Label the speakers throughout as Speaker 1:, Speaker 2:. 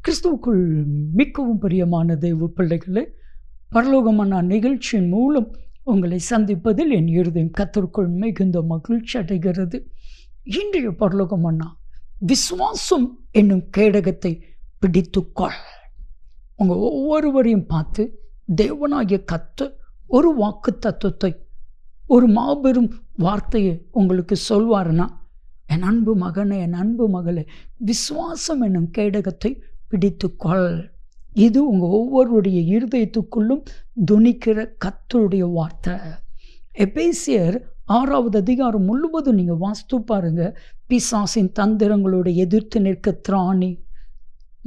Speaker 1: கிறிஸ்துவுக்குள் மிகவும் பிரியமான தெய்வ பிள்ளைகளே, பரலோகமான நிகழ்ச்சியின் மூலம் உங்களை சந்திப்பதில் என் இருதயம் கர்த்தருக்குள் மிகுந்த மகிழ்ச்சி அடைகிறது. இன்றைய பரலோகமன்னா விசுவாசம் என்னும் கேடகத்தை பிடித்துக்கொள். உங்கள் ஒவ்வொருவரையும் பார்த்து தேவனாகிய கர்த்தர் ஒரு வாக்கு தத்துவத்தை, ஒரு மாபெரும் வார்த்தையை உங்களுக்கு சொல்வார்னா, என் அன்பு மகனே, என் அன்பு மகளே, விசுவாசம் என்னும் கேடகத்தை பிடித்துக்கொள். இது உங்கள் ஒவ்வொருடைய இருதயத்துக்குள்ளும் துணிக்கிற கர்த்தருடைய வார்த்தை. எபேசியர் 6வது அதிகாரம் முழுவதும் நீங்கள் வாசித்து பாருங்க. பிசாசின் தந்திரங்களோடு எதிர்த்து நிற்க திராணி,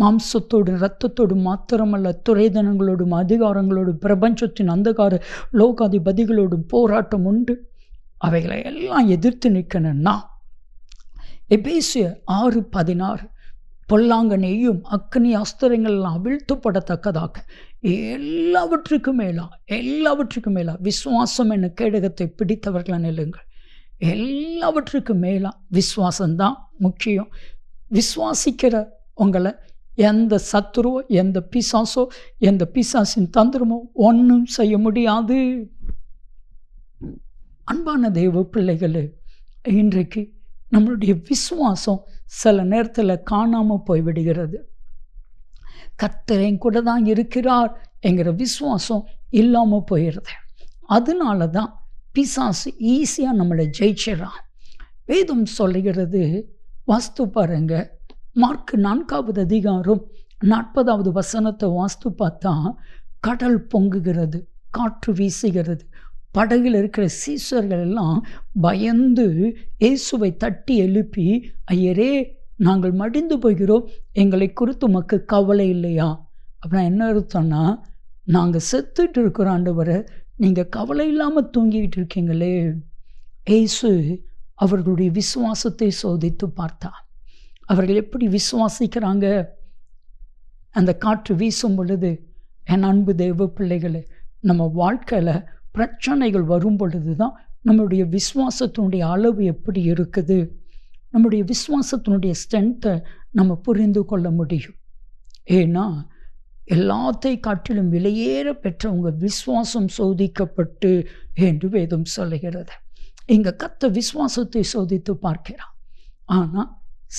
Speaker 1: மாம்சத்தோடு இரத்தத்தோடு மாத்திரமல்ல, துரைதனங்களோடும் அதிகாரங்களோடும் பிரபஞ்சத்தின் அந்தகார லோகாதிபதிகளோடும் போராட்டம் உண்டு. அவைகளை எல்லாம் எதிர்த்து நிற்கணும்னா எபேசியர் 6:16 பொல்லாங்கனையும் அக்னி அஸ்திரங்கள்லாம் அவிழ்த்துப்படத்தக்கதாக எல்லாவற்றுக்கும் மேலா விசுவாசம் என்னும் கேடகத்தை பிடித்தவர்களை நில்லுங்கள். எல்லாவற்றுக்கும் மேலா விசுவாசம்தான் முக்கியம். விசுவாசிக்கிற உங்களை எந்த சத்துருவோ, எந்த பிசாசோ, எந்த பிசாசின் தந்திரமோ ஒன்றும் செய்ய முடியாது. அன்பான தெய்வ பிள்ளைகளே, இன்றைக்கு நம்மளுடைய விசுவாசம் சில நேரத்தில் காணாமல் போய்விடுகிறது. கர்த்தர் என் கூட தான் இருக்கிறார் என்கிற விசுவாசம் இல்லாமல் போயிடுது. அதனால தான் பிசாசு ஈஸியாக நம்மளை ஜெயிச்சிடறான். வேதம் சொல்லுகிறது, வாஸ்து பாருங்க, மார்க் 4வது அதிகாரம் 40வது வசனத்தை வாஸ்து பார்த்தா, கடல் பொங்குகிறது, காற்று வீசுகிறது. படகில் இருக்கிற சீசர்கள் எல்லாம் பயந்து இயேசுவை தட்டி எழுப்பி, ஐயரே, நாங்கள் மடிந்து போகிறோம், எங்களை குறித்து உமக்கு கவலை இல்லையா? அப்படின்னா என்ன அர்த்தம்னா, நாங்கள் செத்துட்டு இருக்கிறோம் ஆண்டவரை, நீங்கள் கவலை இல்லாமல் தூங்கிக்கிட்டு இருக்கீங்களே. இயேசு அவர்களுடைய விசுவாசத்தை சோதித்து பார்த்தா. அவர்கள் எப்படி விசுவாசிக்கிறாங்க? அந்த காற்று வீசும் பொழுது, என் அன்பு தெய்வ பிள்ளைகளே, நம்ம வாழ்க்கையில் பிரச்சனைகள் வரும் பொழுது தான் நம்முடைய விசுவாசத்தினுடைய அளவு எப்படி இருக்குது, நம்முடைய விசுவாசத்தினுடைய ஸ்ட்ரென்த்தை நம்ம புரிந்து கொள்ள முடியும். ஏன்னா எல்லாத்தை காட்டிலும் விலையேற பெற்ற உங்கள் விசுவாசம் சோதிக்கப்பட்டு என்று வேதம் சொல்லுகிறது. இங்கே கர்த்தர் விசுவாசத்தை சோதித்து பார்க்கிறான். ஆனால்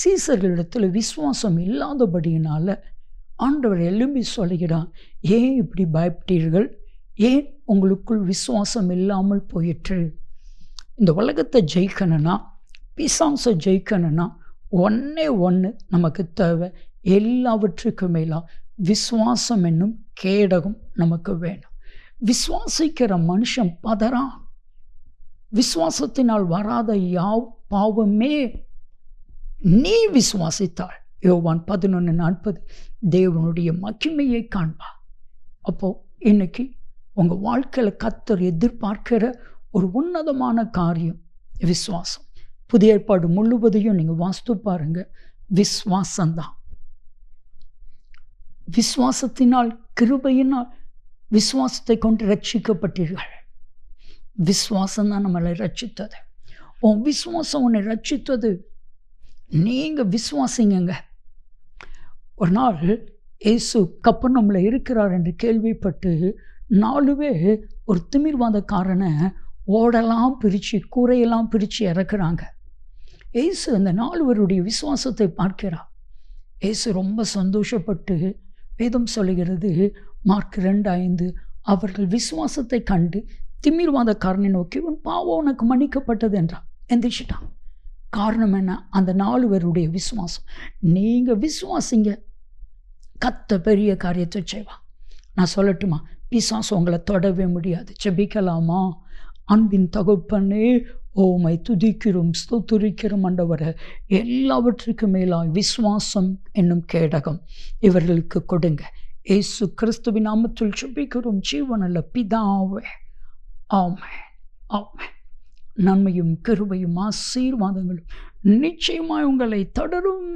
Speaker 1: சீசர்களிடத்தில் விசுவாசம் இல்லாதபடியினால ஆண்டவர் எழும்பி சொல்லுகிறான், ஏன் இப்படி பயப்பட்டீர்கள்? ஏன் உங்களுக்குள் விசுவாசம் இல்லாமல் போயிற்று? இந்த உலகத்தை ஜெயிக்கணும்னா, பிசாசை ஜெயிக்கணும்னா ஒன்று நமக்கு தேவை. எல்லாவற்றுக்கும் மேலா விசுவாசம் என்னும் கேடகம் நமக்கு வேணும். விசுவாசிக்கிற மனுஷன் பதறான். விசுவாசத்தினால் வராத பாவமே நீ விசுவாசித்தாள். யோவான் 11:40 தேவனுடைய மகிமையை காண்பா. அப்போ இன்னைக்கு உங்கள் வாழ்க்கையில் கர்த்தர் எதிர்பார்க்கிற ஒரு உன்னதமான காரியம் விசுவாசம். புதிய ஏற்பாடு முழுவதையும் நீங்கள் வாசித்து பாருங்க, விசுவாசம்தான். விசுவாசத்தினால், கிருபையினால், விசுவாசத்தை கொண்டு ரட்சிக்கப்பட்டீர்கள். விசுவாசம்தான் நம்மளை ரட்சித்தது. உன் விசுவாசம் உன்னை ரட்சித்தது. நீங்கள் விசுவாசிங்க. ஒரு நாள் இயேசு கப்பர்நகூமில் இருக்கிறார் என்று கேள்விப்பட்டு 4 பேர் ஒரு திமிர்வாதக்காரனை ஓடெல்லாம் பிரித்து, கூரையெல்லாம் பிரித்து இறக்குறாங்க. இயேசு அந்த 4 பேருடைய விசுவாசத்தை பார்க்கிறார். இயேசு ரொம்ப சந்தோஷப்பட்டு, வேதம் சொல்லுகிறது மார்க் 2:5, அவர்கள் விசுவாசத்தை கண்டு திமிர்வாதக்காரனை நோக்கி, உன் பாவம் உனக்கு மன்னிக்கப்பட்டது என்றான். எந்திரிச்சிட்டான். காரணம் என்ன? அந்த 4 பேருடைய விசுவாசம். நீங்கள் விசுவாசிங்க, கர்த்தர் பெரிய காரியத்தை செய்வான். நான் சொல்லட்டுமா? பிசாசு உங்களை தொடவே முடியாது. ஜெபிக்கலாமா? அன்பின் தகப்பனே, ஓமை துதிக்கிறோம், ஸ்தோத்திரிக்கிறோம் ஆண்டவரே. எல்லாவற்றுக்கும் மேலாய் விசுவாசம் என்னும் கேடகம் இவர்களுக்கு கொடுங்க. இயேசு கிறிஸ்துவின் நாமத்தில் ஜெபிக்கிறோம் ஜீவனுள்ள பிதாவே, ஆமென், ஆமென். நன்மையும் கிருபையும் ஆசீர்வாதங்களும் நிச்சயமாய் உங்களை தொடரும்.